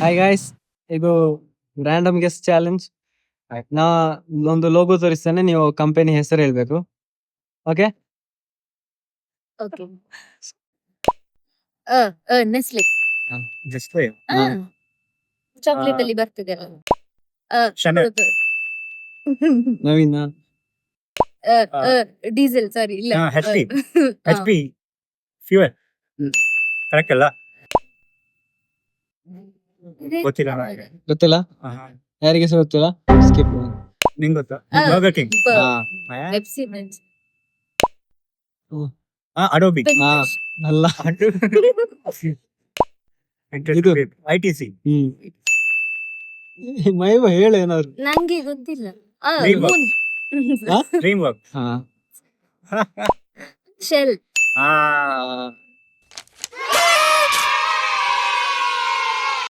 Hi guys, ಇದು random guess challenge. ನಾ ಒಂದು ಲೋಗೋ ತೋರಿಸ್ತೇನೆ, ನೀವು ಕಂಪನಿ ಹೆಸರು ಹೇಳ್ಬೇಕು. Okay? Okay. Nestle just chocolate ಅಲ್ಲಿ ಬರ್ತದೆ ಅಲ್ಲ. Chanel. ನವೀನ ಡೀಸೆಲ್ ಸಾರಿ ಇಲ್ಲ. HP. HP ಫ್ಯೂಯಲ್ ಕರೆಕ್ಟ್ ಅಲ್ಲ? ಗೊತ್ತಿಲ್ಲ ನನಗೆ. ಗೊತ್ತಿಲ್ಲ, ಯಾರಿಗೆ ಸಹ ಗೊತ್ತಿಲ್ಲ. ಸ್ಕಿಪ್. ನಿಂಗೆ ಗೊತ್ತಾ? Burger king. Pepsi Adobe. ಅಲ್ಲ. ಇದು. ITC. ಮೈವ ಹೇಳು ಏನಾದ್ರು. ನಂಗೆ ಗೊತ್ತಿಲ್ಲ. Dream work. ಶೆಲ್.